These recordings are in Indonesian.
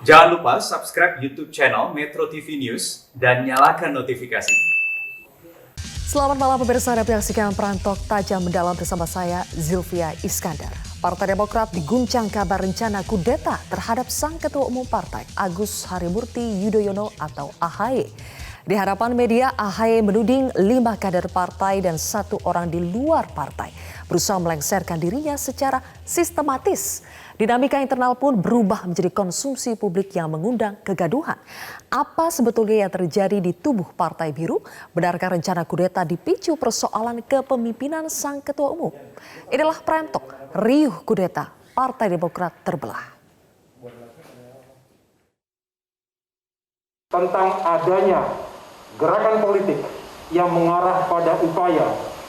Jangan lupa subscribe YouTube channel Metro TV News dan nyalakan notifikasi. Selamat malam pemirsa, Anda menyaksikan Perantok Tajam Mendalam bersama saya Zilvia Iskandar. Partai Demokrat diguncang kabar rencana kudeta terhadap sang Ketua Umum Partai Agus Harimurti Yudhoyono atau AHY. Di hadapan media, AHY menuding 5 kader partai dan 1 orang di luar partai berusaha melengsarkan dirinya secara sistematis. Dinamika internal pun berubah menjadi konsumsi publik yang mengundang kegaduhan. Apa sebetulnya yang terjadi di tubuh Partai Biru? Benarkah rencana kudeta dipicu persoalan kepemimpinan sang Ketua Umum? Inilah Perantok, riuh kudeta Partai Demokrat terbelah. Tentang adanya gerakan politik yang mengarah pada upaya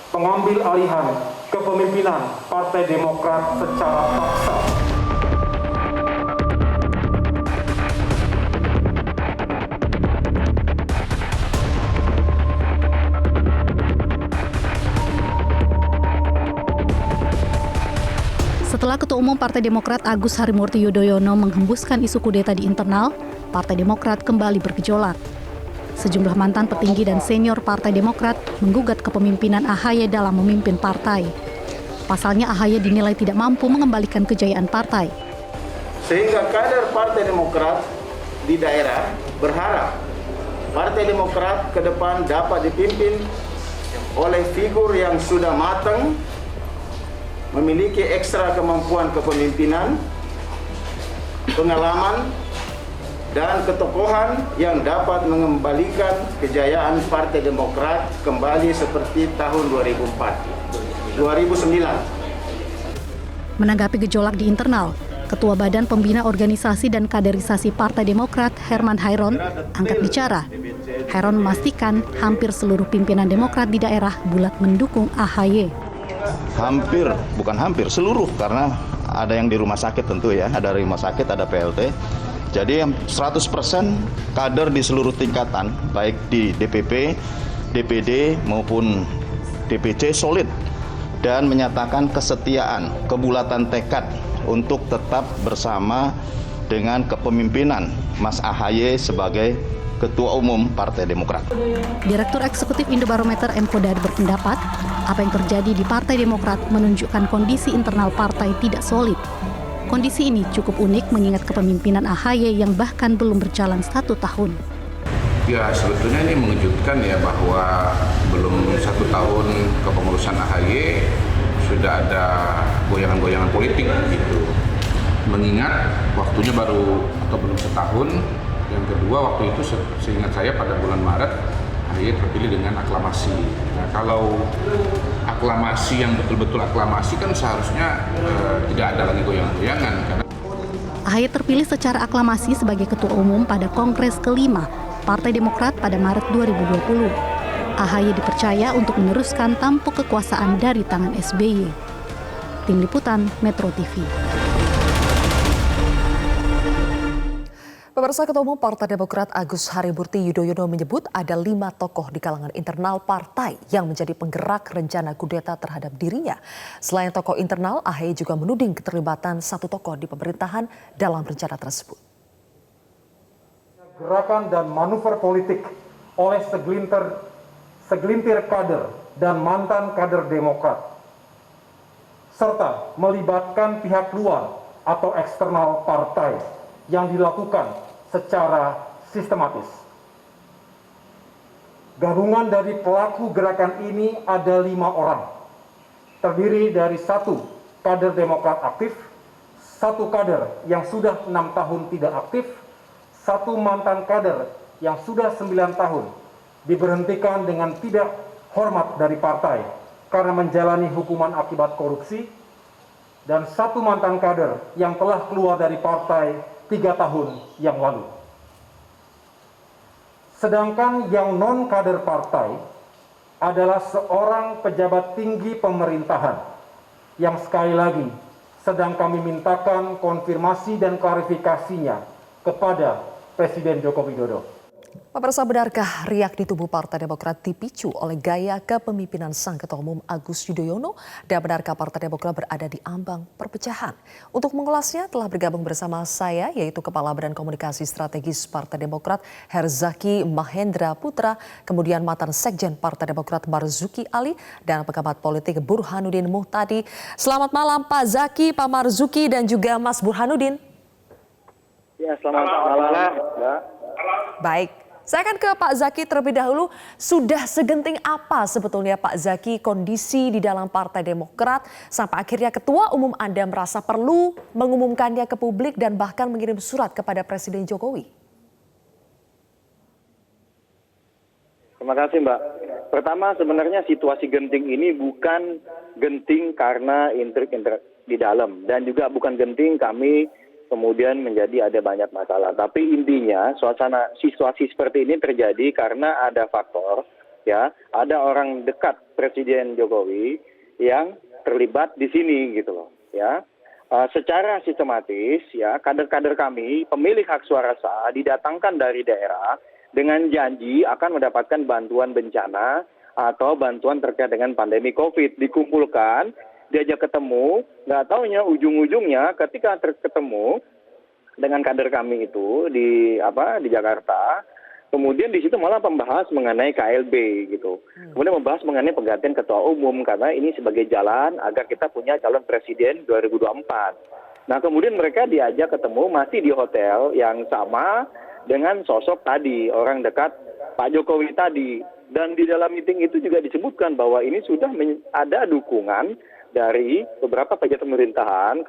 pengambil alihan kepemimpinan Partai Demokrat secara paksa. Setelah Ketua Umum Partai Demokrat Agus Harimurti Yudhoyono menghembuskan isu kudeta di internal, Partai Demokrat kembali bergejolak. Sejumlah mantan petinggi dan senior Partai Demokrat menggugat kepemimpinan AHY dalam memimpin partai. Pasalnya AHY dinilai tidak mampu mengembalikan kejayaan partai. Sehingga kader Partai Demokrat di daerah berharap Partai Demokrat ke depan dapat dipimpin oleh figur yang sudah matang, memiliki ekstra kemampuan kepemimpinan, pengalaman, dan ketokohan yang dapat mengembalikan kejayaan Partai Demokrat kembali seperti tahun 2009. Menanggapi gejolak di internal, Ketua Badan Pembina Organisasi dan Kaderisasi Partai Demokrat Herman Hairon angkat bicara. Hairon memastikan hampir seluruh pimpinan Demokrat di daerah bulat mendukung AHY. Bukan hampir, seluruh, karena ada yang di rumah sakit tentu ya, ada rumah sakit, ada PLT. Jadi 100% kader di seluruh tingkatan, baik di DPP, DPD maupun DPC solid dan menyatakan kesetiaan, kebulatan tekad untuk tetap bersama dengan kepemimpinan Mas AHY sebagai Ketua Umum Partai Demokrat. Direktur Eksekutif Indobarometer M. Kodari berpendapat, apa yang terjadi di Partai Demokrat menunjukkan kondisi internal partai tidak solid. Kondisi ini cukup unik mengingat kepemimpinan AHY yang bahkan belum berjalan 1 tahun. Ya, sebetulnya ini mengejutkan ya bahwa belum 1 tahun kepengurusan AHY sudah ada goyangan-goyangan politik gitu. Mengingat waktunya baru atau belum setahun. Yang kedua, waktu itu seingat saya pada bulan Maret AHY terpilih dengan aklamasi. Nah, kalau aklamasi yang betul-betul aklamasi kan seharusnya tidak ada lagi goyang-goyangan. AHY terpilih secara aklamasi sebagai Ketua Umum pada Kongres ke-5 Partai Demokrat pada Maret 2020. AHY dipercaya untuk meneruskan tampuk kekuasaan dari tangan SBY. Tim Liputan Metro TV. Pemirsa, Ketua Umum Partai Demokrat Agus Harimurti Yudhoyono menyebut ada 5 tokoh di kalangan internal partai yang menjadi penggerak rencana kudeta terhadap dirinya. Selain tokoh internal, AHY juga menuding keterlibatan 1 tokoh di pemerintahan dalam rencana tersebut. Gerakan dan manuver politik oleh segelintir kader dan mantan kader Demokrat, serta melibatkan pihak luar atau eksternal partai yang dilakukan secara sistematis. Gabungan dari pelaku gerakan ini ada 5 orang, terdiri dari 1 kader Demokrat aktif, 1 kader yang sudah 6 tahun tidak aktif, 1 mantan kader yang sudah 9 tahun diberhentikan dengan tidak hormat dari partai karena menjalani hukuman akibat korupsi, dan 1 mantan kader yang telah keluar dari partai 3 tahun yang lalu. Sedangkan yang non-kader partai adalah seorang pejabat tinggi pemerintahan yang sekali lagi sedang kami mintakan konfirmasi dan klarifikasinya kepada Presiden Joko Widodo. Pemirsa, benarkah riak di tubuh Partai Demokrat dipicu oleh gaya kepemimpinan Sang Ketua Umum Agus Yudhoyono? Dan benarkah Partai Demokrat berada di ambang perpecahan? Untuk mengulasnya telah bergabung bersama saya, yaitu Kepala Badan Komunikasi Strategis Partai Demokrat Herzaki Mahendra Putra, kemudian mantan Sekjen Partai Demokrat Marzuki Ali, dan pengamat politik Burhanuddin Muhtadi. Selamat malam Pak Zaki, Pak Marzuki, dan juga Mas Burhanuddin. Ya, selamat malam, Mbak. Baik. Saya akan ke Pak Zaki terlebih dahulu. Sudah segenting apa sebetulnya Pak Zaki kondisi di dalam Partai Demokrat sampai akhirnya Ketua Umum Anda merasa perlu mengumumkannya ke publik dan bahkan mengirim surat kepada Presiden Jokowi? Terima kasih, Mbak. Pertama, sebenarnya situasi genting ini bukan genting karena intrik-intrik di dalam dan juga bukan genting kami kemudian menjadi ada banyak masalah. Tapi intinya situasi seperti ini terjadi karena ada faktor, ya, ada orang dekat Presiden Jokowi yang terlibat di sini gitu loh, ya. Secara sistematis, ya, kader-kader kami pemilih hak suara sah didatangkan dari daerah dengan janji akan mendapatkan bantuan bencana atau bantuan terkait dengan pandemi COVID, dikumpulkan, diajak ketemu, nggak taunya ujung-ujungnya ketika ketemu dengan kader kami itu di Jakarta, kemudian di situ malah membahas mengenai KLB gitu, kemudian membahas mengenai penggantian ketua umum karena ini sebagai jalan agar kita punya calon presiden 2024. Nah kemudian mereka diajak ketemu masih di hotel yang sama dengan sosok tadi orang dekat Pak Jokowi tadi, dan di dalam meeting itu juga disebutkan bahwa ini sudah ada dukungan dari beberapa pejabat pemerintahan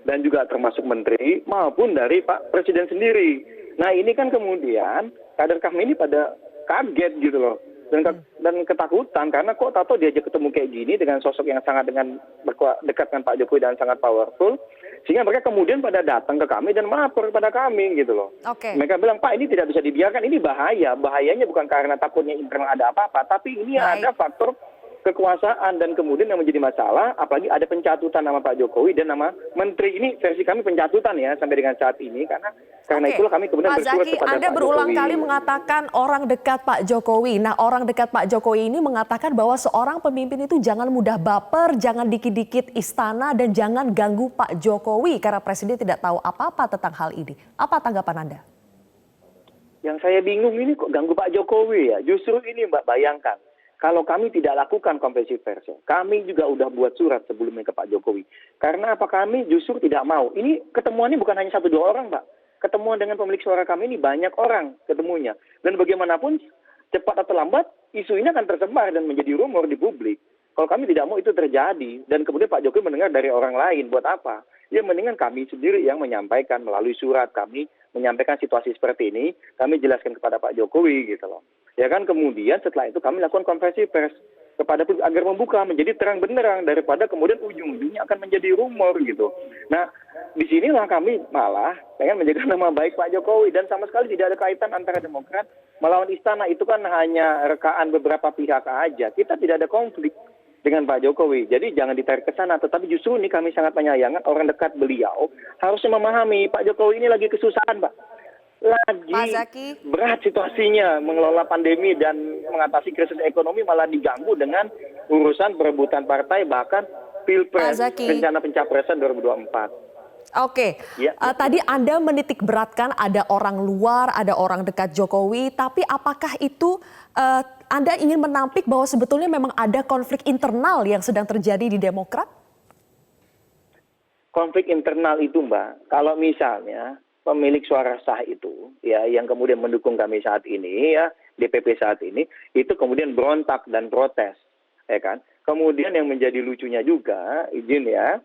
dan juga termasuk menteri maupun dari Pak Presiden sendiri. Nah ini kan kemudian kader kami ini pada kaget gitu loh dan ketakutan karena kok tato diajak ketemu kayak gini dengan sosok yang sangat dekat dengan Pak Jokowi dan sangat powerful, sehingga mereka kemudian pada datang ke kami dan melapor kepada kami gitu loh. Oke. Mereka bilang, Pak ini tidak bisa dibiarkan, ini bahaya. Bahayanya bukan karena takutnya internal ada apa-apa, tapi ini ada faktor kekuasaan dan kemudian yang menjadi masalah, apalagi ada pencatutan nama Pak Jokowi dan nama menteri. Ini versi kami pencatutan ya sampai dengan saat ini karena itulah kami kemudian Pak bersurat Zaki, kepada Anda Pak berulang Jokowi. kali mengatakan orang dekat Pak Jokowi. Nah, orang dekat Pak Jokowi ini mengatakan bahwa seorang pemimpin itu jangan mudah baper, jangan dikit-dikit istana, dan jangan ganggu Pak Jokowi karena Presiden tidak tahu apa-apa tentang hal ini. Apa tanggapan Anda? Yang saya bingung ini kok ganggu Pak Jokowi ya. Justru ini Mbak, bayangkan. Kalau kami tidak lakukan konferensi pers, kami juga udah buat surat sebelumnya ke Pak Jokowi. Karena apa, kami justru tidak mau. Ini ketemuannya bukan hanya 1-2 orang, Pak. Ketemuan dengan pemilik suara kami ini banyak orang ketemunya. Dan bagaimanapun cepat atau lambat isu ini akan tersebar dan menjadi rumor di publik. Kalau kami tidak mau itu terjadi dan kemudian Pak Jokowi mendengar dari orang lain, buat apa? Ya mendingan kami sendiri yang menyampaikan melalui surat, kami menyampaikan situasi seperti ini, kami jelaskan kepada Pak Jokowi gitu loh. Ya kan, kemudian setelah itu kami lakukan konferensi pers kepada publik agar membuka menjadi terang benderang daripada kemudian ujung-ujungnya akan menjadi rumor gitu. Nah, disinilah kami malah pengen menjaga nama baik Pak Jokowi dan sama sekali tidak ada kaitan antara Demokrat melawan istana. Itu kan hanya rekaan beberapa pihak aja. Kita tidak ada konflik dengan Pak Jokowi. Jadi jangan ditarik ke sana. Tetapi justru ini kami sangat menyayangkan orang dekat beliau harusnya memahami Pak Jokowi ini lagi kesusahan, Pak. Lagi berat situasinya mengelola pandemi dan mengatasi krisis ekonomi malah diganggu dengan urusan perebutan partai bahkan pilpres rencana pencapresan 2024. Oke, ya. Tadi Anda menitik beratkan ada orang luar, ada orang dekat Jokowi, tapi apakah itu Anda ingin menampik bahwa sebetulnya memang ada konflik internal yang sedang terjadi di Demokrat? Konflik internal itu, Mbak, kalau misalnya pemilik suara sah itu ya yang kemudian mendukung kami saat ini ya DPP saat ini itu kemudian berontak dan protes ya kan. Kemudian yang menjadi lucunya juga izin ya,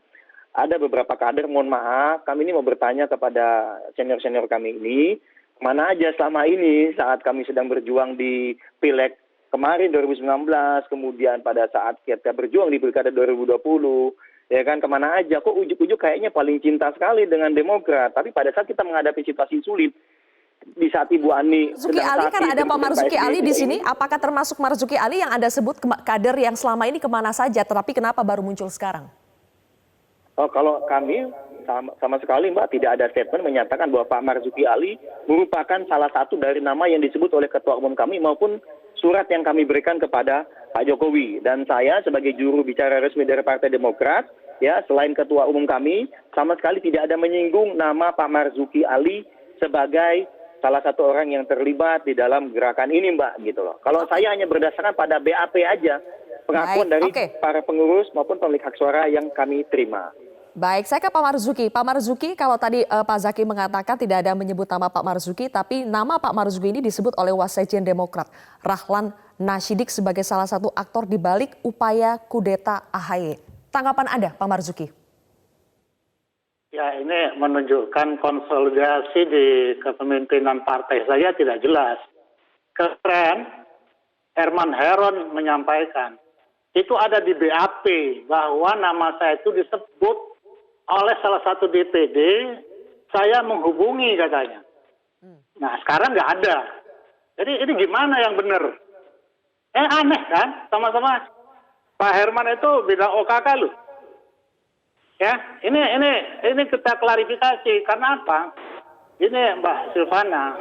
ada beberapa kader, mohon maaf kami ini mau bertanya kepada senior-senior kami ini, mana aja selama ini saat kami sedang berjuang di Pileg kemarin 2019, kemudian pada saat kita berjuang di Pilkada 2020 ya kan, kemana aja, kok ujuk-ujuk kayaknya paling cinta sekali dengan Demokrat. Tapi pada saat kita menghadapi situasi sulit, di saat Ibu Ani Marzuki Ali, kan ada Pak Marzuki Ali di sini. Apakah termasuk Marzuki Ali yang Anda sebut kader yang selama ini kemana saja, tetapi kenapa baru muncul sekarang? Oh, kalau kami sama sekali Mbak tidak ada statement menyatakan bahwa Pak Marzuki Ali merupakan salah satu dari nama yang disebut oleh Ketua Umum kami maupun surat yang kami berikan kepada Pak Jokowi. Dan saya sebagai juru bicara resmi dari Partai Demokrat, ya selain Ketua Umum kami, sama sekali tidak ada menyinggung nama Pak Marzuki Ali sebagai salah satu orang yang terlibat di dalam gerakan ini Mbak gitu loh. Kalau saya hanya berdasarkan pada BAP aja, pengakuan dari para pengurus maupun pemilik hak suara yang kami terima. Baik, saya ke Pak Marzuki. Pak Marzuki, kalau tadi Pak Zaki mengatakan tidak ada menyebut nama Pak Marzuki, tapi nama Pak Marzuki ini disebut oleh Wassekjen Demokrat, Rahlan Nasyidik, sebagai salah satu aktor di balik upaya kudeta AHY. Tanggapan Anda, Pak Marzuki? Ya, ini menunjukkan konsolidasi di kepemimpinan partai saya tidak jelas. Keren, Herman Heron menyampaikan, itu ada di BAP bahwa nama saya itu disebut oleh salah satu DPD, saya menghubungi katanya. Nah sekarang nggak ada. Jadi ini gimana yang benar? Aneh kan, sama-sama Pak Herman itu bilang OKK loh. Ya, ini kita klarifikasi karena apa? Ini Mbak Silvana,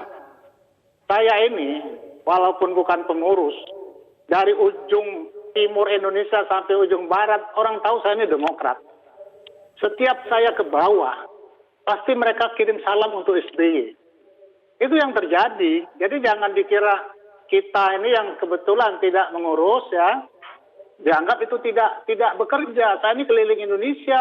saya ini walaupun bukan pengurus, dari ujung timur Indonesia sampai ujung barat, orang tahu saya ini Demokrat. Setiap saya ke bawah, pasti mereka kirim salam untuk SBY. Itu yang terjadi. Jadi jangan dikira kita ini yang kebetulan tidak mengurus ya, dianggap itu tidak bekerja. Saya ini keliling Indonesia,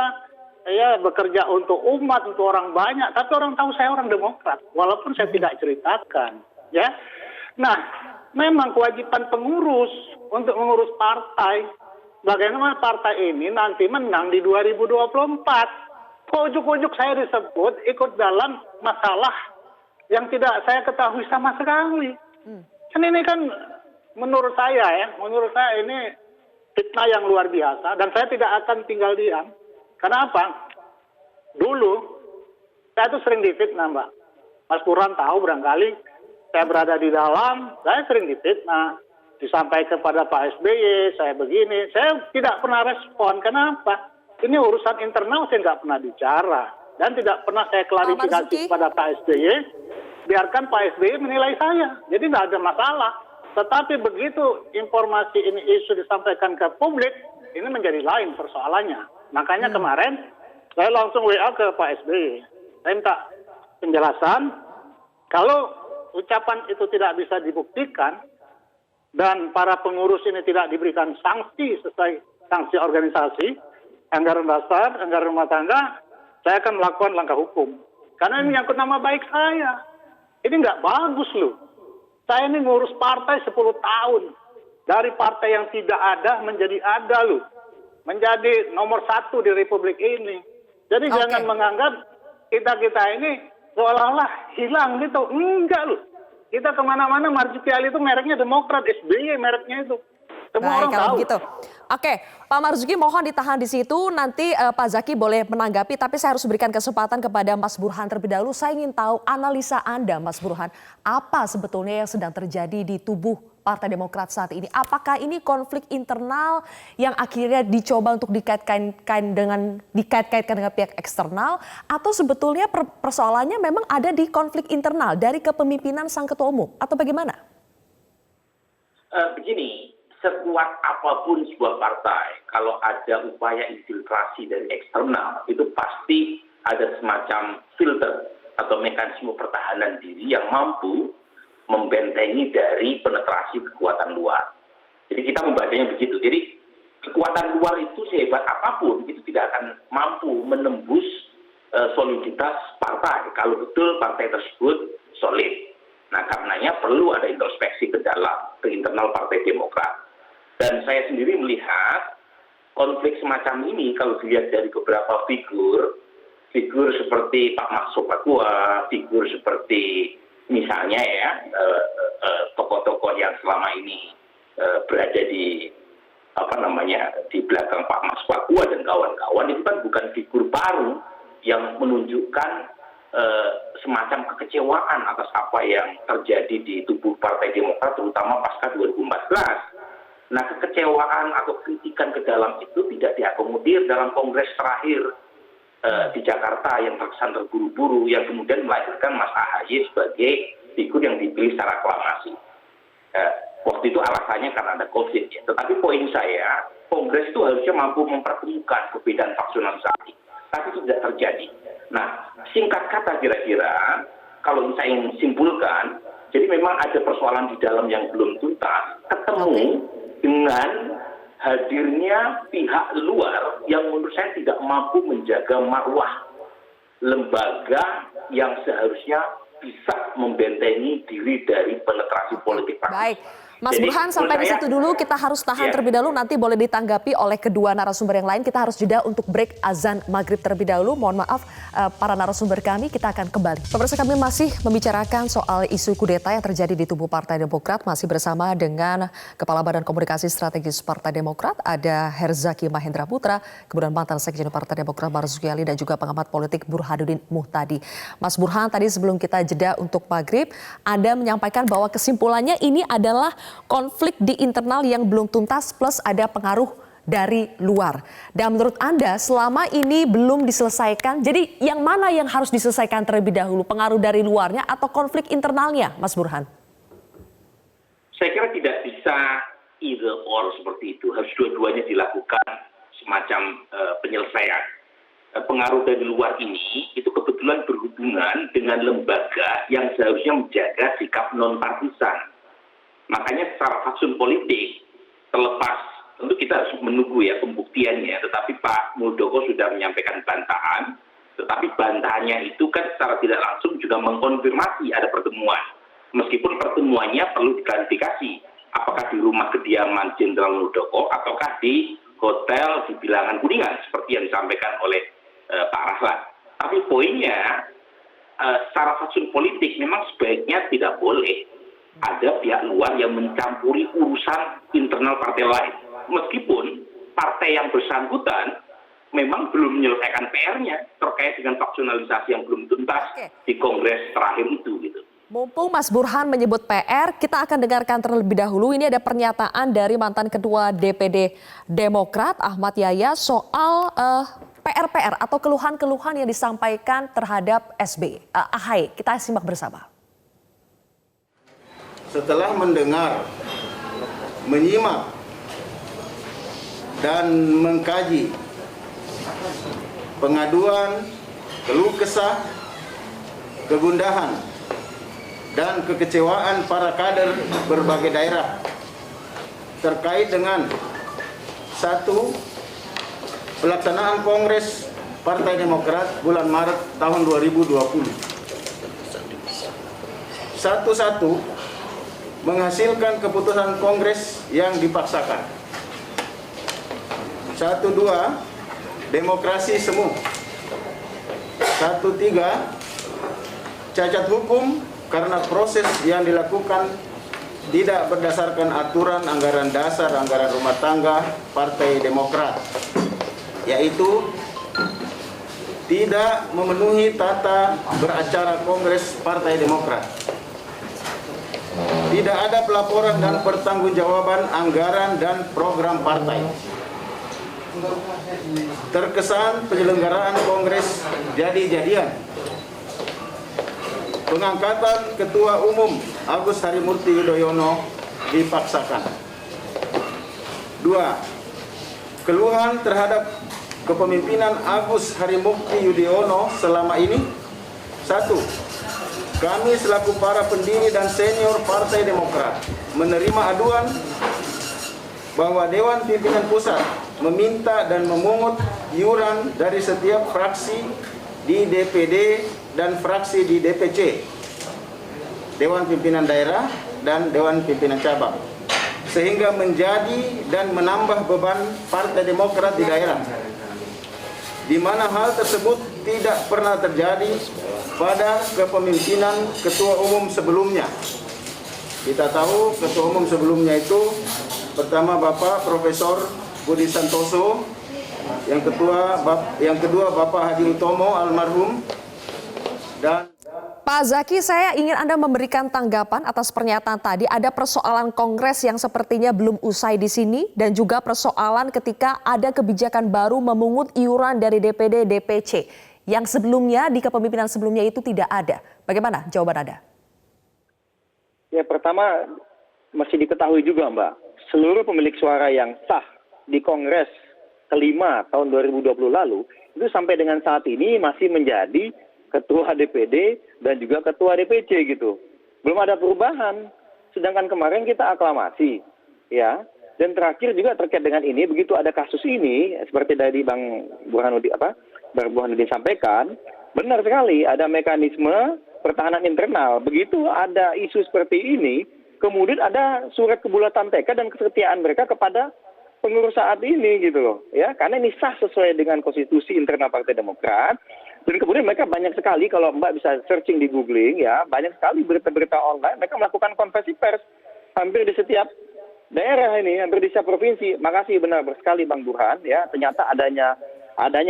saya bekerja untuk umat, untuk orang banyak, tapi orang tahu saya orang Demokrat, walaupun saya tidak ceritakan. Ya, nah memang kewajiban pengurus untuk mengurus partai. Bagaimana partai ini nanti menang di 2024. Kok ujuk-ujuk saya disebut ikut dalam masalah yang tidak saya ketahui sama sekali. Kan ini kan menurut saya ini fitnah yang luar biasa dan saya tidak akan tinggal diam. Karena apa? Dulu saya tuh sering difitnah Mbak. Mas Burhan tahu barangkali saya berada di dalam, saya sering difitnah. Disampaikan kepada Pak SBY, saya begini, saya tidak pernah respon. Kenapa? Ini urusan internal saya nggak pernah bicara. Dan tidak pernah saya klarifikasi kepada Pak SBY, biarkan Pak SBY menilai saya. Jadi nggak ada masalah. Tetapi begitu informasi ini isu disampaikan ke publik, ini menjadi lain persoalannya. Makanya kemarin saya langsung WA ke Pak SBY. Saya minta penjelasan, kalau ucapan itu tidak bisa dibuktikan, dan para pengurus ini tidak diberikan sanksi sesuai sanksi organisasi, anggaran dasar, anggaran rumah tangga, saya akan melakukan langkah hukum. Karena ini menyangkut nama baik saya. Ini nggak bagus loh. Saya ini ngurus partai 10 tahun. Dari partai yang tidak ada menjadi ada loh. Menjadi nomor 1 di Republik ini. Jadi jangan menganggap kita ini seolah-olah hilang gitu. Enggak loh. Kita kemana-mana Marzuki Ali itu mereknya Demokrat, SBY mereknya itu. Semua orang tahu. Gitu. Oke, Pak Marzuki mohon ditahan di situ. Nanti Pak Zaki boleh menanggapi, tapi saya harus berikan kesempatan kepada Mas Burhan terlebih dahulu. Saya ingin tahu analisa Anda, Mas Burhan, apa sebetulnya yang sedang terjadi di tubuh Partai Demokrat saat ini? Apakah ini konflik internal yang akhirnya dicoba untuk dikait-kaitkan dengan pihak eksternal, atau sebetulnya persoalannya memang ada di konflik internal dari kepemimpinan sang ketua umum, atau bagaimana? Begini, sekuat apapun sebuah partai, kalau ada upaya infiltrasi dari eksternal, itu pasti ada semacam filter atau mekanisme pertahanan diri yang mampu membentengi dari penetrasi kekuatan luar. Jadi kita membacanya begitu. Jadi kekuatan luar itu sehebat apapun, itu tidak akan mampu menembus soliditas partai. Kalau betul partai tersebut solid. Nah karenanya perlu ada introspeksi ke dalam, ke internal Partai Demokrat. Dan saya sendiri melihat konflik semacam ini kalau dilihat dari beberapa figur seperti Pak Maksud Pakua, figur seperti misalnya ya tokoh-tokoh yang selama ini berada di di belakang Pak Mas Pakua dan kawan-kawan, itu kan bukan figur baru yang menunjukkan semacam kekecewaan atas apa yang terjadi di tubuh Partai Demokrat terutama pasca 2014. Nah, kekecewaan atau kritikan ke dalam itu tidak diakomodir dalam kongres terakhir di Jakarta yang terkesan terburu-buru, yang kemudian melahirkan Mas AHY sebagai figur yang dipilih secara aklamasi. Waktu itu alasannya karena ada COVID. Ya. Tetapi poin saya, Kongres itu harusnya mampu mempertemukan perbedaan faksionalisasi. Tapi itu tidak terjadi. Nah, singkat kata kira-kira, kalau saya simpulkan, jadi memang ada persoalan di dalam yang belum tuntas, ketemu dengan hadirnya pihak luar yang menurut saya tidak mampu menjaga marwah lembaga yang seharusnya bisa membentengi diri dari penetrasi politik praktis. Baik, Mas Burhan, sampai di situ dulu kita harus tahan terlebih dahulu, nanti boleh ditanggapi oleh kedua narasumber yang lain. Kita harus jeda untuk break azan maghrib terlebih dahulu. Mohon maaf para narasumber kami, kita akan kembali. Pemirsa, kami masih membicarakan soal isu kudeta yang terjadi di tubuh Partai Demokrat, masih bersama dengan Kepala Badan Komunikasi Strategis Partai Demokrat, ada Herzaki Mahendra Putra, kemudian mantan Sekjen Partai Demokrat Marzuki Ali, dan juga pengamat politik Burhanuddin Muhtadi. Mas Burhan, tadi sebelum kita jeda untuk maghrib, Anda menyampaikan bahwa kesimpulannya ini adalah konflik di internal yang belum tuntas plus ada pengaruh dari luar. Dan menurut Anda selama ini belum diselesaikan, jadi yang mana yang harus diselesaikan terlebih dahulu? Pengaruh dari luarnya atau konflik internalnya, Mas Burhan? Saya kira tidak bisa either or seperti itu. Harus dua-duanya dilakukan semacam penyelesaian. Pengaruh dari luar ini itu kebetulan berhubungan dengan lembaga yang seharusnya menjaga sikap non-partisan. Makanya secara faksun politik, terlepas, tentu kita harus menunggu ya pembuktiannya, tetapi Pak Muldoko sudah menyampaikan bantahan, tetapi bantahannya itu kan secara tidak langsung juga mengkonfirmasi ada pertemuan. Meskipun pertemuannya perlu diklarifikasi, apakah di rumah kediaman Jenderal Muldoko ataukah di hotel di Bilangan Kuningan, seperti yang disampaikan oleh Pak Rahlan. Tapi poinnya, secara faksun politik memang sebaiknya tidak boleh ada pihak luar yang mencampuri urusan internal partai lain. Meskipun partai yang bersangkutan memang belum menyelesaikan PR-nya terkait dengan faksionalisasi yang belum tuntas di Kongres terakhir itu. Gitu. Mumpung Mas Burhan menyebut PR, kita akan dengarkan terlebih dahulu. Ini ada pernyataan dari mantan Ketua DPD Demokrat Ahmad Yahya soal PR-PR atau keluhan-keluhan yang disampaikan terhadap AHY. Kita simak bersama. Setelah mendengar, menyimak, dan mengkaji pengaduan, keluh kesah, kegundahan, dan kekecewaan para kader berbagai daerah terkait dengan 1. Pelaksanaan Kongres Partai Demokrat bulan Maret tahun 2020. 1. Menghasilkan keputusan Kongres yang dipaksakan. 1. 2. Demokrasi semu. 1. 3. Cacat hukum karena proses yang dilakukan tidak berdasarkan aturan anggaran dasar, anggaran rumah tangga Partai Demokrat, yaitu tidak memenuhi tata beracara Kongres Partai Demokrat. Tidak ada pelaporan dan pertanggungjawaban anggaran dan program partai. Terkesan penyelenggaraan Kongres jadi-jadian. Pengangkatan Ketua Umum Agus Harimurti Yudhoyono dipaksakan. 2. Keluhan terhadap kepemimpinan Agus Harimurti Yudhoyono selama ini. 1. Kami selaku para pendiri dan senior Partai Demokrat menerima aduan bahwa Dewan Pimpinan Pusat meminta dan memungut iuran dari setiap fraksi di DPD dan fraksi di DPC, Dewan Pimpinan Daerah dan Dewan Pimpinan Cabang, sehingga menjadi dan menambah beban Partai Demokrat di daerah, di mana hal tersebut tidak pernah terjadi pada kepemimpinan Ketua Umum sebelumnya. Kita tahu Ketua Umum sebelumnya itu pertama Bapak Profesor Budi Santoso, yang kedua Bapak Hadi Utomo almarhum, dan Pak Zaki, saya ingin Anda memberikan tanggapan atas pernyataan tadi. Ada persoalan Kongres yang sepertinya belum usai di sini dan juga persoalan ketika ada kebijakan baru memungut iuran dari DPD DPC yang sebelumnya di kepemimpinan sebelumnya itu tidak ada. Bagaimana jawaban Anda? Ya, pertama mesti diketahui juga, Mbak, seluruh pemilik suara yang sah di Kongres kelima tahun 2020 lalu itu sampai dengan saat ini masih menjadi ketua DPD dan juga ketua DPC gitu. Belum ada perubahan. Sedangkan kemarin kita aklamasi, ya. Dan terakhir juga terkait dengan ini, begitu ada kasus ini, seperti tadi Bang Burhanuddin sampaikan, benar sekali ada mekanisme pertahanan internal. Begitu ada isu seperti ini, kemudian ada surat kebulatan tekad dan kesetiaan mereka kepada pengurus saat ini gitu loh, ya, karena ini sah sesuai dengan konstitusi internal Partai Demokrat. Dan kemudian mereka banyak sekali, kalau Mbak bisa searching di googling, ya, banyak sekali berita-berita online, mereka melakukan konferensi pers hampir di setiap daerah ini, hampir di setiap provinsi. Makasih benar sekali Bang Burhan, ya, ternyata adanya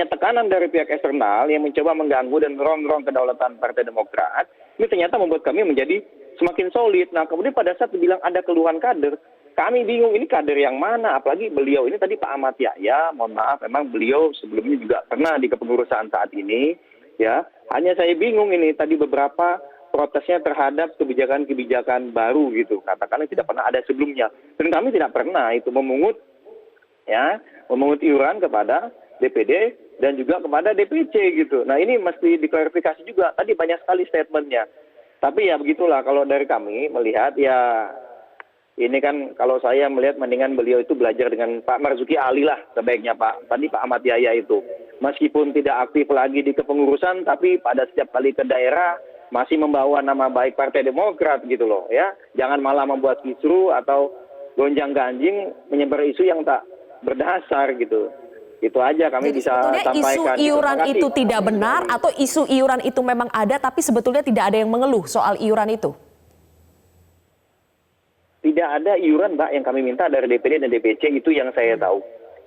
tekanan dari pihak eksternal yang mencoba mengganggu dan merongrong kedaulatan Partai Demokrat, ini ternyata membuat kami menjadi semakin solid. Nah, kemudian pada saat dibilang ada keluhan kader, kami bingung ini kader yang mana, apalagi beliau ini tadi Pak Ahmad Yahya, mohon maaf, memang beliau sebelumnya juga pernah di kepengurusan saat ini, ya. Hanya saya bingung ini tadi beberapa protesnya terhadap kebijakan-kebijakan baru gitu, katakanlah tidak pernah ada sebelumnya. Dan kami tidak pernah itu memungut iuran kepada DPD dan juga kepada DPC gitu. Nah, ini mesti diklarifikasi juga. Tadi banyak sekali statementnya. Tapi ya begitulah kalau dari kami melihat, ya ini kan kalau saya melihat mendingan beliau itu belajar dengan Pak Marzuki Ali lah sebaiknya Pak. Tadi Pak Ahmad Yahya itu. Meskipun tidak aktif lagi di kepengurusan, tapi pada setiap kali ke daerah masih membawa nama baik Partai Demokrat gitu loh, ya. Jangan malah membuat kisru atau gonjang-ganjing menyebar isu yang tak berdasar gitu. Itu aja kami Jadi bisa sebetulnya sampaikan. isu iuran Terima kasih. itu tidak benar atau isu iuran itu memang ada tapi sebetulnya tidak ada yang mengeluh soal iuran itu? Tidak ada iuran, Mbak, yang kami minta dari DPD dan DPC, itu yang saya tahu.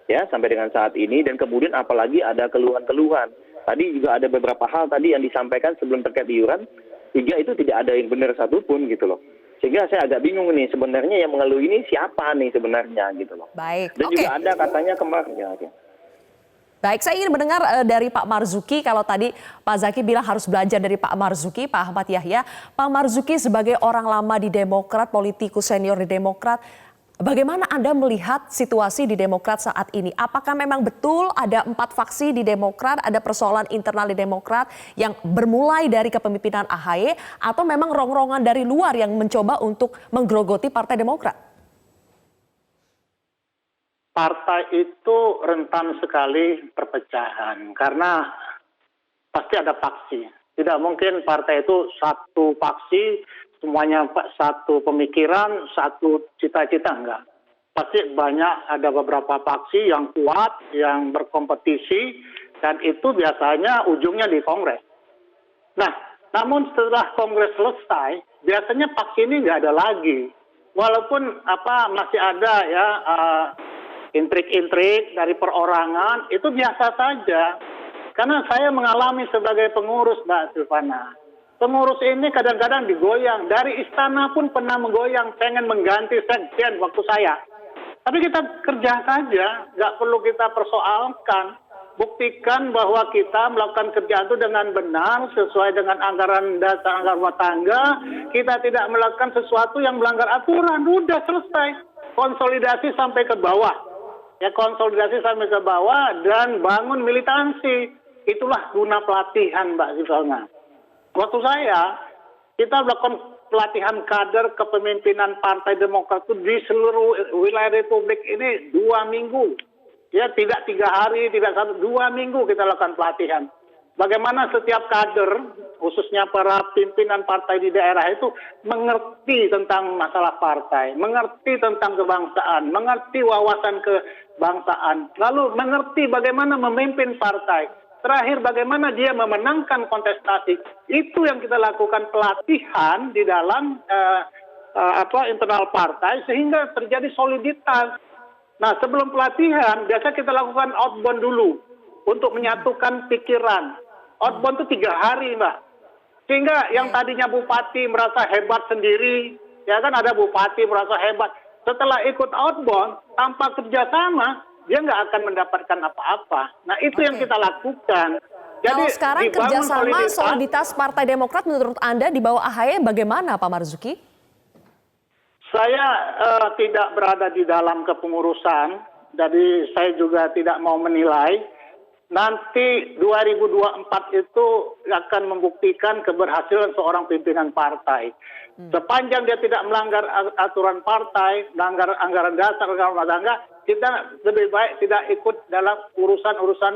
Ya, sampai dengan saat ini, dan kemudian apalagi ada keluhan-keluhan. Tadi juga ada beberapa hal tadi yang disampaikan sebelum terkait iuran, itu tidak ada yang benar satupun gitu loh. Sehingga saya agak bingung nih, sebenarnya yang mengeluh ini siapa nih sebenarnya gitu loh. Baik, dan juga ada katanya kemarin. Ya, okay. Baik, saya ingin mendengar dari Pak Marzuki. Kalau tadi Pak Zaki bilang harus belajar dari Pak Marzuki, Pak Ahmad Yahya. Pak Marzuki sebagai orang lama di Demokrat, politikus senior di Demokrat, bagaimana Anda melihat situasi di Demokrat saat ini? Apakah memang betul ada 4 faksi di Demokrat, ada persoalan internal di Demokrat yang bermulai dari kepemimpinan AHY, atau memang rongrongan dari luar yang mencoba untuk menggerogoti Partai Demokrat? Partai itu rentan sekali perpecahan karena pasti ada faksi. Tidak mungkin partai itu satu faksi, semuanya satu pemikiran, satu cita-cita, enggak. Pasti banyak, ada beberapa faksi yang kuat, yang berkompetisi, dan itu biasanya ujungnya di Kongres. Nah, namun setelah Kongres selesai, biasanya faksi ini enggak ada lagi. Walaupun masih ada ya intrik-intrik dari perorangan, itu biasa saja. Karena saya mengalami sebagai pengurus, Mbak Silvana. Pengurus ini kadang-kadang digoyang. Dari istana pun pernah menggoyang, pengen mengganti sekjen waktu saya. Tapi kita kerja saja, nggak perlu kita persoalkan. Buktikan bahwa kita melakukan kerjaan itu dengan benar, sesuai dengan anggaran dasar, anggaran rumah tangga. Kita tidak melakukan sesuatu yang melanggar aturan. Udah selesai. Konsolidasi sampai ke bawah. Ya, konsolidasi sampai ke bawah dan bangun militansi. Itulah guna pelatihan, Mbak Silvana. Waktu kita melakukan pelatihan kader kepemimpinan Partai Demokrat itu di seluruh wilayah Republik ini 2 minggu. Ya, tidak 3 hari, tidak 2 minggu kita lakukan pelatihan. Bagaimana setiap kader, khususnya para pimpinan partai di daerah itu mengerti tentang masalah partai, mengerti tentang kebangsaan, mengerti wawasan kebangsaan, lalu mengerti bagaimana memimpin partai. Terakhir, bagaimana dia memenangkan kontestasi. Itu yang kita lakukan pelatihan di dalam internal partai sehingga terjadi soliditas. Nah, sebelum pelatihan, biasa kita lakukan outbound dulu untuk menyatukan pikiran. Outbound itu 3 hari, Mbak. Sehingga yang tadinya bupati merasa hebat sendiri, ya kan ada bupati merasa hebat. Setelah ikut outbound, tanpa kerjasama, dia nggak akan mendapatkan apa-apa. Nah itu yang kita lakukan. Kalau sekarang dibangun kerjasama soliditas Partai Demokrat menurut Anda di bawah AHY bagaimana Pak Marzuki? Saya tidak berada di dalam kepengurusan, jadi saya juga tidak mau menilai. Nanti 2024 itu akan membuktikan keberhasilan seorang pimpinan partai. Sepanjang dia tidak melanggar aturan partai, melanggar anggaran dasar, anggaran rumah tangga, kita lebih baik tidak ikut dalam urusan-urusan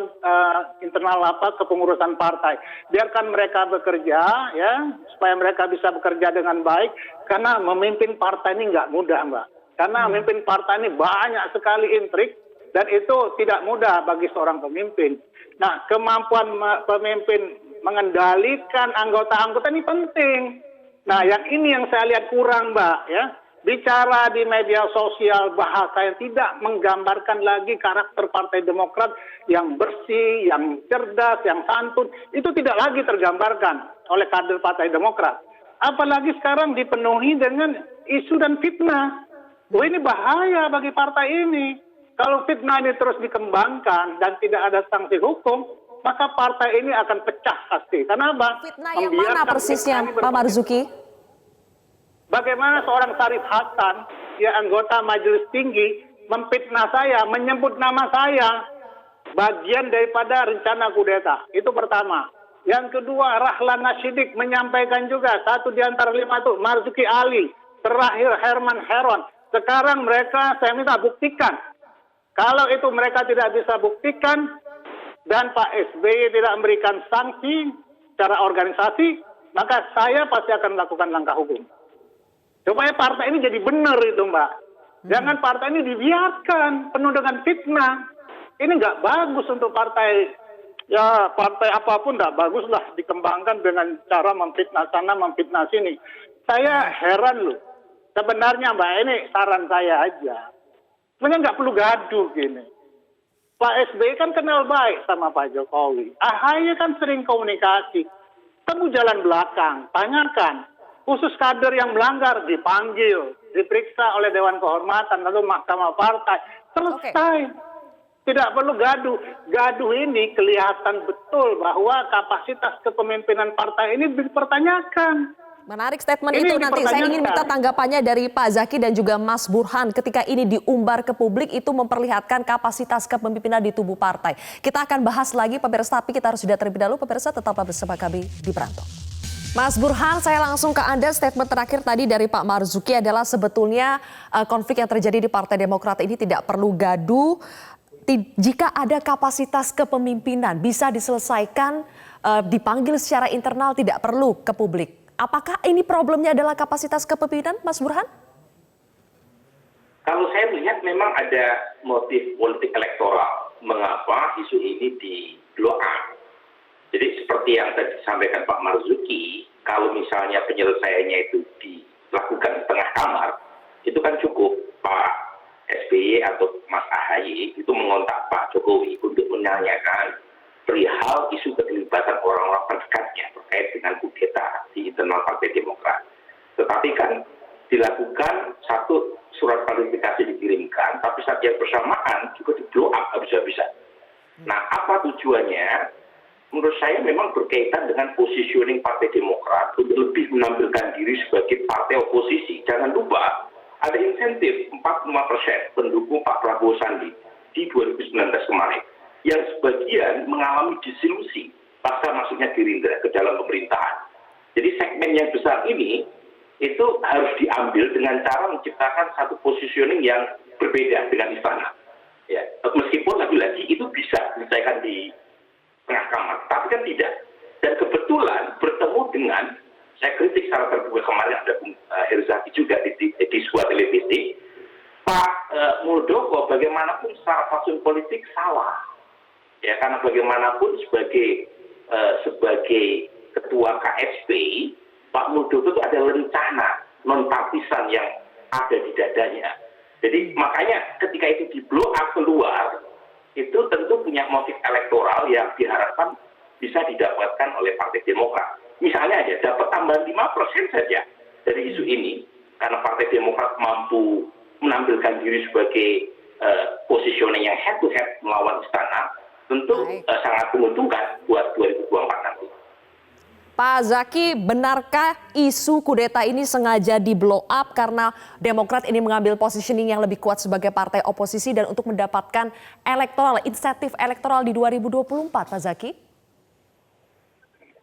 internal kepengurusan partai. Biarkan mereka bekerja, ya, supaya mereka bisa bekerja dengan baik. Karena memimpin partai ini nggak mudah, Mbak. Karena memimpin partai ini banyak sekali intrik. Dan itu tidak mudah bagi seorang pemimpin. Nah, kemampuan pemimpin mengendalikan anggota-anggota ini penting. Nah, yang ini yang saya lihat kurang, Mbak, ya. Bicara di media sosial bahasa yang tidak menggambarkan lagi karakter Partai Demokrat yang bersih, yang cerdas, yang santun, itu tidak lagi tergambarkan oleh kader Partai Demokrat. Apalagi sekarang dipenuhi dengan isu dan fitnah. Wah, ini bahaya bagi partai ini. Kalau fitnah ini terus dikembangkan dan tidak ada sanksi hukum, maka partai ini akan pecah pasti. Kenapa? Fitnah yang mana persisnya, Pak Marzuki? Bagaimana seorang Syarif Hasan, ya anggota Majelis Tinggi, memfitnah saya, menyebut nama saya, bagian daripada rencana kudeta. Itu pertama. Yang kedua, Rahlan Nasidik menyampaikan juga, satu di antara 5 itu Marzuki Ali, terakhir Herman Heron. Sekarang mereka, saya minta buktikan. Kalau itu mereka tidak bisa buktikan dan Pak SBY tidak memberikan sanksi secara organisasi, maka saya pasti akan melakukan langkah hukum. Supaya partai ini jadi benar itu, Mbak. Jangan partai ini dibiarkan penuh dengan fitnah. Ini nggak bagus untuk partai. Ya partai apapun nggak bagus lah dikembangkan dengan cara memfitnah sana, memfitnah sini. Saya heran loh. Sebenarnya Mbak, ini saran saya aja. Sebenarnya nggak perlu gaduh gini. Pak SBY kan kenal baik sama Pak Jokowi. AHY kan sering komunikasi. Temu jalan belakang, tanyakan. Khusus kader yang melanggar dipanggil, diperiksa oleh Dewan Kehormatan, lalu Mahkamah Partai. Selesai. Tidak perlu gaduh. Gaduh ini kelihatan betul bahwa kapasitas kepemimpinan partai ini dipertanyakan. Menarik statement itu nanti. Saya ingin minta tanggapannya dari Pak Zaki dan juga Mas Burhan ketika ini diumbar ke publik itu memperlihatkan kapasitas kepemimpinan di tubuh partai. Kita akan bahas lagi pemirsa, tapi kita harus sudah terlebih dahulu pemirsa, tetaplah bersama kami di Perantau. Mas Burhan, saya langsung ke Anda. Statement terakhir tadi dari Pak Marzuki adalah sebetulnya konflik yang terjadi di Partai Demokrat ini tidak perlu gaduh. Jika ada kapasitas kepemimpinan bisa diselesaikan, dipanggil secara internal, tidak perlu ke publik. Apakah ini problemnya adalah kapasitas kepemimpinan, Mas Burhan? Kalau saya melihat memang ada motif politik elektoral mengapa isu ini di blow up. Jadi seperti yang tadi disampaikan Pak Marzuki, kalau misalnya penyelesaiannya itu dilakukan di tengah kamar, itu kan cukup Pak SBY atau Mas AHY itu mengontak Pak Jokowi untuk menanyakan perihal isu keterlibatan orang-orang terdekatnya terkait dengan kudeta di internal Partai Demokrat. Tetapi kan dilakukan satu surat klarifikasi dikirimkan, tapi saat yang bersamaan juga di-blow up habis-habisan. Nah, apa tujuannya? Menurut saya memang berkaitan dengan positioning Partai Demokrat untuk lebih menampilkan diri sebagai partai oposisi. Jangan lupa, ada insentif 45% pendukung Pak Prabowo Sandi di 2019 kemarin, yang sebagian mengalami disilusi pasca masuknya Gerindra ke dalam pemerintahan. Jadi segmen yang besar ini itu harus diambil dengan cara menciptakan satu positioning yang berbeda dengan istana. Ya, meskipun lagi-lagi itu bisa diselesaikan di tengah kamar, tapi kan tidak. Dan kebetulan bertemu dengan, saya kritik secara terbuka kemarin ada Bung Herzaki juga di sebuah televisi, Pak Muldoko bagaimanapun secara fatsun politik salah. Ya, karena bagaimanapun sebagai ketua KSP, Pak Muldoko itu ada rencana non-partisan yang ada di dadanya. Jadi makanya ketika itu di blow up keluar, itu tentu punya motif elektoral yang diharapkan bisa didapatkan oleh Partai Demokrat. misalnya aja dapat tambahan 5% saja dari isu ini, karena Partai Demokrat mampu menampilkan diri sebagai positioning yang head to head melawan istana, tentu sangat menguntungkan buat 2024 nanti. Pak Zaki, benarkah isu kudeta ini sengaja di blow up karena Demokrat ini mengambil positioning yang lebih kuat sebagai partai oposisi dan untuk mendapatkan insentif elektoral di 2024, Pak Zaki?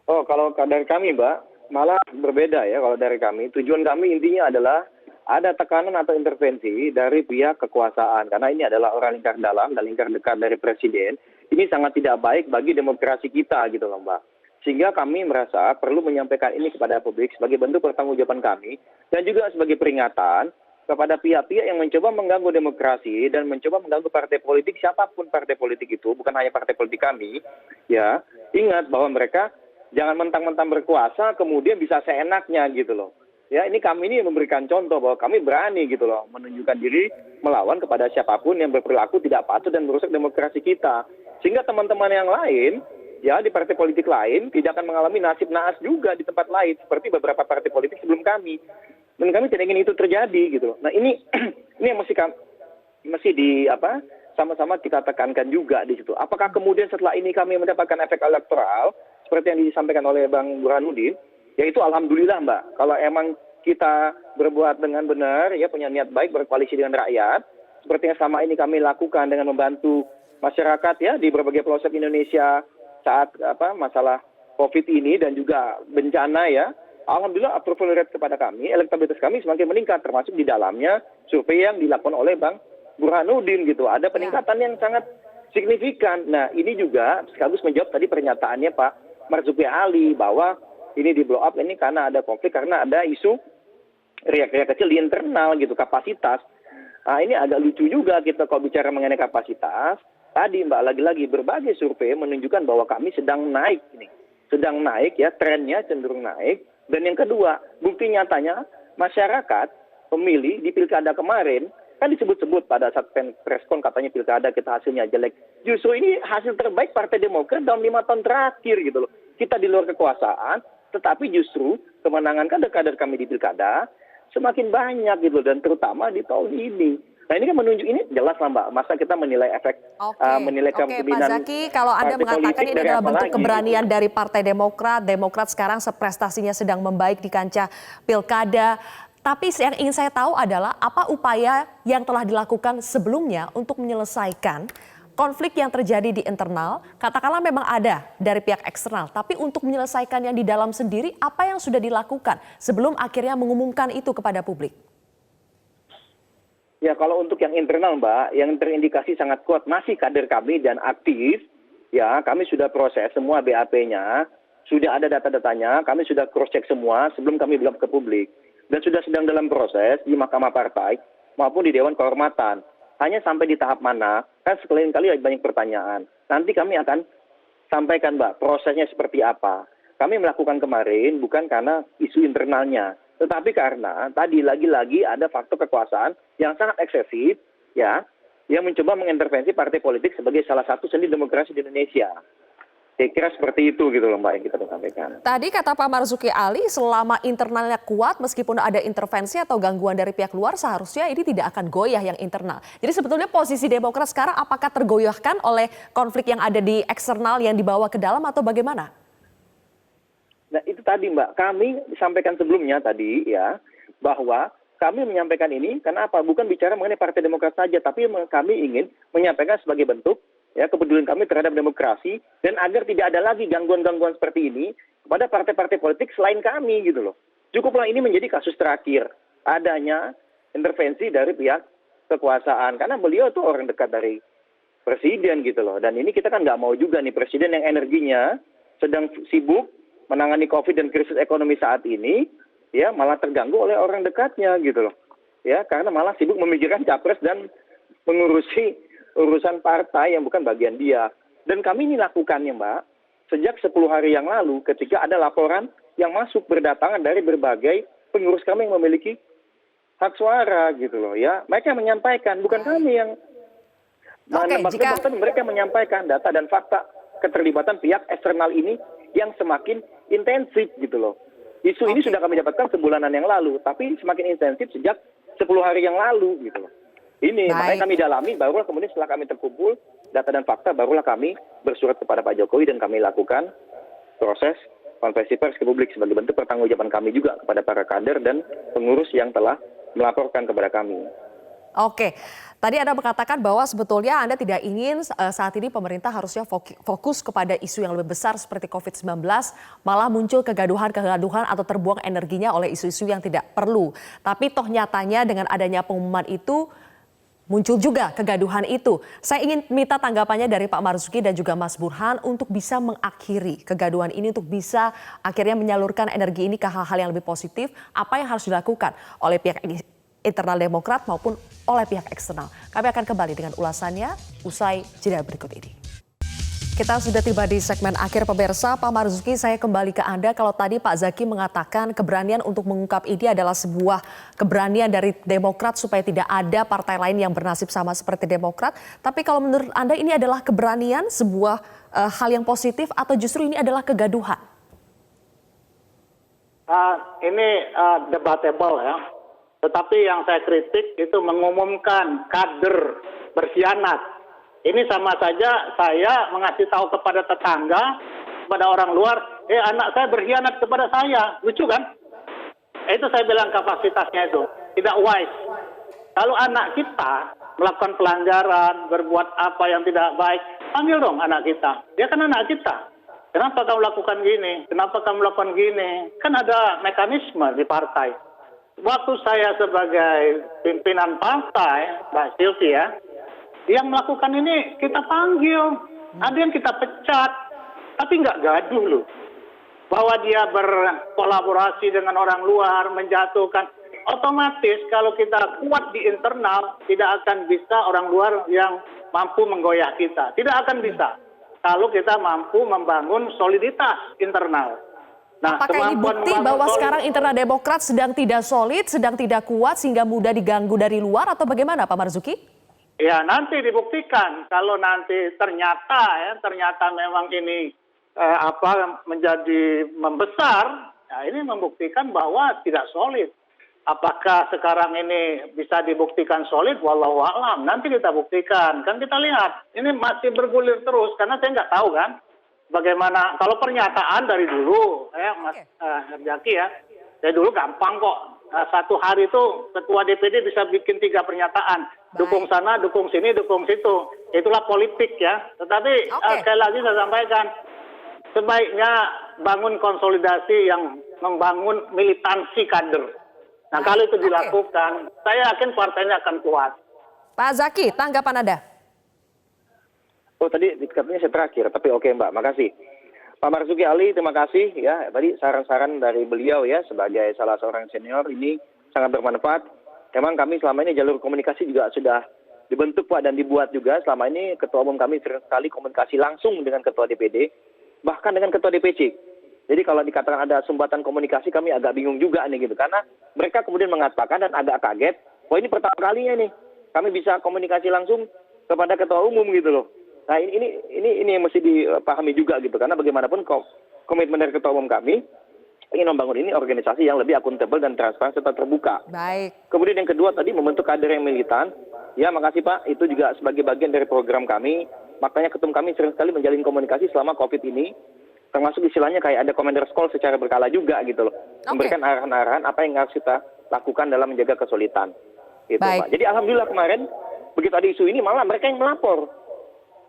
Oh, kalau dari kami, Mbak, malah berbeda ya kalau dari kami. Tujuan kami intinya adalah ada tekanan atau intervensi dari pihak kekuasaan. Karena ini adalah orang lingkar dalam dan lingkar dekat dari Presiden. Ini sangat tidak baik bagi demokrasi kita gitu loh, Mbak. Sehingga kami merasa perlu menyampaikan ini kepada publik sebagai bentuk pertanggungjawaban kami dan juga sebagai peringatan kepada pihak-pihak yang mencoba mengganggu demokrasi dan mencoba mengganggu partai politik, siapapun partai politik itu, bukan hanya partai politik kami. Ya, ingat bahwa mereka jangan mentang-mentang berkuasa kemudian bisa seenaknya gitu loh. Ya, ini kami ini memberikan contoh bahwa kami berani gitu loh menunjukkan diri melawan kepada siapapun yang berperilaku tidak patuh dan merusak demokrasi kita. Sehingga teman-teman yang lain ya di partai politik lain tidak akan mengalami nasib naas juga di tempat lain seperti beberapa partai politik sebelum kami. Dan kami tidak ingin itu terjadi gitu loh. Nah, ini yang mesti sama-sama kita tekankan juga di situ. Apakah kemudian setelah ini kami mendapatkan efek elektoral seperti yang disampaikan oleh Bang Burhanuddin? Yaitu alhamdulillah, Mbak. Kalau emang kita berbuat dengan benar ya punya niat baik berkoalisi dengan rakyat seperti yang selama ini kami lakukan dengan membantu masyarakat ya di berbagai pelosok Indonesia saat masalah COVID ini dan juga bencana ya, alhamdulillah approval rate kepada kami, elektabilitas kami semakin meningkat, termasuk di dalamnya survei yang dilakukan oleh Bang Burhanuddin gitu. Ada peningkatan yang sangat signifikan. Nah, ini juga sekaligus menjawab tadi pernyataannya Pak Marzuki Ali bahwa ini di blow up ini karena ada konflik, karena ada isu riak-riak kecil di internal gitu, kapasitas. Nah, ini agak lucu juga kita kalau bicara mengenai kapasitas. Tadi Mbak, lagi-lagi berbagai survei menunjukkan bahwa kami sedang naik ini. Sedang naik ya, trennya cenderung naik. Dan yang kedua, bukti nyatanya masyarakat, pemilih di pilkada kemarin, kan disebut-sebut pada saat preskon katanya pilkada kita hasilnya jelek. Justru ini hasil terbaik Partai Demokrat dalam 5 tahun terakhir gitu loh. Kita di luar kekuasaan, tetapi justru kemenangan kader-kader kami di pilkada semakin banyak gitu, dan terutama di tahun ini. Nah, ini kan menunjuk, ini jelas lah Mbak, masa kita menilai efek, menilai kepemimpinan. Pak Zaki, kalau Anda mengatakan ini adalah bentuk keberanian dari Partai Demokrat, Demokrat sekarang prestasinya sedang membaik di kancah pilkada. Tapi yang ingin saya tahu adalah apa upaya yang telah dilakukan sebelumnya untuk menyelesaikan konflik yang terjadi di internal, katakanlah memang ada dari pihak eksternal, tapi untuk menyelesaikan yang di dalam sendiri, apa yang sudah dilakukan sebelum akhirnya mengumumkan itu kepada publik? Ya, kalau untuk yang internal Mbak, yang terindikasi sangat kuat masih kader kami dan aktif, ya kami sudah proses semua BAP-nya, sudah ada data-datanya, kami sudah cross-check semua sebelum kami belum ke publik. Dan sudah sedang dalam proses di Mahkamah Partai maupun di Dewan Kehormatan. Hanya sampai di tahap mana, kan sekali kali banyak pertanyaan. Nanti kami akan sampaikan Mbak, prosesnya seperti apa. Kami melakukan kemarin bukan karena isu internalnya, tetapi karena tadi lagi-lagi ada faktor kekuasaan yang sangat eksesif, ya, yang mencoba mengintervensi partai politik sebagai salah satu sendi demokrasi di Indonesia. Saya kira seperti itu gitu loh Mbak yang kita sampaikan. Tadi kata Pak Marzuki Ali, selama internalnya kuat meskipun ada intervensi atau gangguan dari pihak luar, seharusnya ini tidak akan goyah yang internal. Jadi sebetulnya posisi Demokrat sekarang apakah tergoyahkan oleh konflik yang ada di eksternal yang dibawa ke dalam atau bagaimana? Nah, itu tadi Mbak, kami disampaikan sebelumnya tadi ya, bahwa kami menyampaikan ini karena apa? Bukan bicara mengenai Partai Demokrat saja, tapi kami ingin menyampaikan sebagai bentuk ya kepedulian kami terhadap demokrasi dan agar tidak ada lagi gangguan-gangguan seperti ini kepada partai-partai politik selain kami gitu loh. Cukuplah ini menjadi kasus terakhir adanya intervensi dari pihak kekuasaan karena beliau itu orang dekat dari presiden gitu loh. Dan ini kita kan nggak mau juga nih presiden yang energinya sedang sibuk menangani COVID dan krisis ekonomi saat ini, ya malah terganggu oleh orang dekatnya gitu loh. Ya, karena malah sibuk memikirkan capres dan mengurusi urusan partai yang bukan bagian dia. Dan kami ini lakukannya Mbak, sejak 10 hari yang lalu ketika ada laporan yang masuk berdatangan dari berbagai pengurus kami yang memiliki hak suara gitu loh ya. Mereka menyampaikan, bukan kami yang mereka menyampaikan data dan fakta keterlibatan pihak eksternal ini yang semakin intensif gitu loh. Isu ini sudah kami dapatkan sebulanan yang lalu, tapi semakin intensif sejak 10 hari yang lalu gitu loh. Ini makanya kami dalami, barulah kemudian setelah kami terkumpul data dan fakta, barulah kami bersurat kepada Pak Jokowi dan kami lakukan proses konferensi pers ke publik sebagai bentuk pertanggungjawaban kami juga kepada para kader dan pengurus yang telah melaporkan kepada kami. Oke, tadi Anda mengatakan bahwa sebetulnya Anda tidak ingin saat ini pemerintah harusnya fokus kepada isu yang lebih besar seperti COVID-19, malah muncul kegaduhan-kegaduhan atau terbuang energinya oleh isu-isu yang tidak perlu. Tapi toh nyatanya dengan adanya pengumuman itu, muncul juga kegaduhan itu. Saya ingin minta tanggapannya dari Pak Marzuki dan juga Mas Burhan untuk bisa mengakhiri kegaduhan ini, untuk bisa akhirnya menyalurkan energi ini ke hal-hal yang lebih positif. Apa yang harus dilakukan oleh pihak internal Demokrat maupun oleh pihak eksternal. Kami akan kembali dengan ulasannya usai jeda berikut ini. Kita sudah tiba di segmen akhir pemirsa. Pak Marzuki, saya kembali ke Anda. Kalau tadi Pak Zaki mengatakan keberanian untuk mengungkap ini adalah sebuah keberanian dari Demokrat supaya tidak ada partai lain yang bernasib sama seperti Demokrat. Tapi kalau menurut Anda ini adalah keberanian, sebuah hal yang positif atau justru ini adalah kegaduhan? Ini debatable ya. Tetapi yang saya kritik itu mengumumkan kader berkhianat. Ini sama saja saya mengasih tahu kepada tetangga, kepada orang luar, anak saya berkhianat kepada saya. Lucu kan? Itu saya bilang kapasitasnya itu. Tidak wise. Kalau anak kita melakukan pelanggaran, berbuat apa yang tidak baik, panggil dong anak kita. Dia kan anak kita. Kenapa kamu lakukan gini? Kenapa kamu lakukan gini? Kan ada mekanisme di partai. Waktu saya sebagai pimpinan partai, Mbak Sylvia, yang melakukan ini kita panggil, ada yang kita pecat, tapi nggak gaduh loh. Bahwa dia berkolaborasi dengan orang luar, menjatuhkan, otomatis kalau kita kuat di internal, tidak akan bisa orang luar yang mampu menggoyah kita. Tidak akan bisa kalau kita mampu membangun soliditas internal. Nah, apakah ini bukti bahwa sekarang internal Demokrat sedang tidak solid, sedang tidak kuat sehingga mudah diganggu dari luar atau bagaimana Pak Marzuki? Ya nanti dibuktikan kalau nanti ternyata memang ini menjadi membesar, ya ini membuktikan bahwa tidak solid. Apakah sekarang ini bisa dibuktikan solid? Wallahu a'lam. Nanti kita buktikan. Kan kita lihat ini masih bergulir terus karena saya nggak tahu kan. Bagaimana kalau pernyataan dari dulu, Mas Zaki ya, dari dulu gampang kok. Satu hari itu ketua DPD bisa bikin 3 pernyataan, dukung sana, dukung sini, dukung situ. Itulah politik ya. Tetapi sekali lagi saya sampaikan, sebaiknya bangun konsolidasi yang membangun militansi kader. Nah kalau itu dilakukan, saya yakin partainya akan kuat. Pak Zaki, tanggapan Anda? Oh tadi dikatakannya saya terakhir, tapi oke Mbak, makasih. Pak Marzuki Ali, terima kasih ya. Tadi saran-saran dari beliau ya sebagai salah seorang senior ini sangat bermanfaat. Memang kami selama ini jalur komunikasi juga sudah dibentuk Pak dan dibuat juga. Selama ini ketua umum kami sering sekali komunikasi langsung dengan ketua DPD, bahkan dengan ketua DPC. Jadi kalau dikatakan ada sumbatan komunikasi kami agak bingung juga nih gitu. Karena mereka kemudian mengatakan dan agak kaget, wah ini pertama kalinya nih kami bisa komunikasi langsung kepada ketua umum gitu loh. Nah ini yang mesti dipahami juga gitu karena bagaimanapun komitmen dari ketua umum kami ingin membangun ini organisasi yang lebih akuntabel dan transparan serta terbuka. Baik. Kemudian yang kedua tadi membentuk kader yang militan. Ya makasih Pak, itu juga sebagai bagian dari program kami. Makanya ketum kami sering sekali menjalin komunikasi selama COVID ini. Termasuk istilahnya kayak ada commander call secara berkala juga gitu loh. Memberikan arahan-arahan apa yang harus kita lakukan dalam menjaga kesulitan. Gitu Pak. Jadi alhamdulillah kemarin begitu ada isu ini malah mereka yang melapor.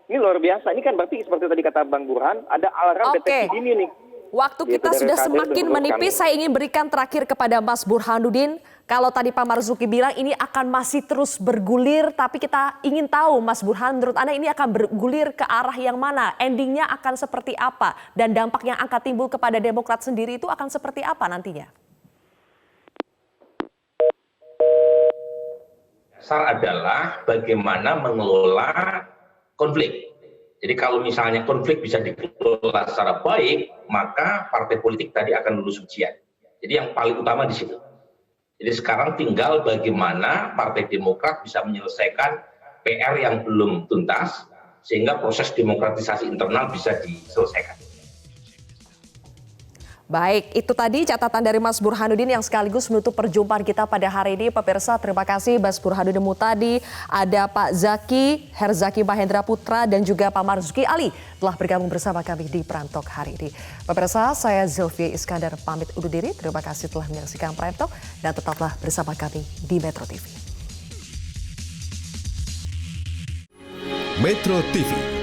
Ini luar biasa. Ini kan berarti seperti tadi kata Bang Burhan, ada alarm deteksi dini nih. Waktu kita sudah semakin menipis, saya ingin berikan terakhir kepada Mas Burhanuddin. Kalau tadi Pak Marzuki bilang ini akan masih terus bergulir, tapi kita ingin tahu Mas Burhan, menurut Anda ini akan bergulir ke arah yang mana? Endingnya akan seperti apa? Dan dampak yang akan timbul kepada Demokrat sendiri itu akan seperti apa nantinya? Dasar adalah bagaimana mengelola konflik. Jadi kalau misalnya konflik bisa dikelola secara baik, maka partai politik tadi akan lulus ujian. Jadi yang paling utama di situ. Jadi sekarang tinggal bagaimana Partai Demokrat bisa menyelesaikan PR yang belum tuntas, sehingga proses demokratisasi internal bisa diselesaikan. Baik, itu tadi catatan dari Mas Burhanuddin yang sekaligus menutup perjumpaan kita pada hari ini. Pemirsa, terima kasih Mas Burhanuddin Mutadi, ada Pak Zaki, Herzaki Mahendra Putra, dan juga Pak Marzuki Ali telah bergabung bersama kami di Prantok hari ini. Pemirsa, saya Zilvia Iskandar pamit undur diri. Terima kasih telah menyaksikan Prantok dan tetaplah bersama kami di Metro TV. Metro TV.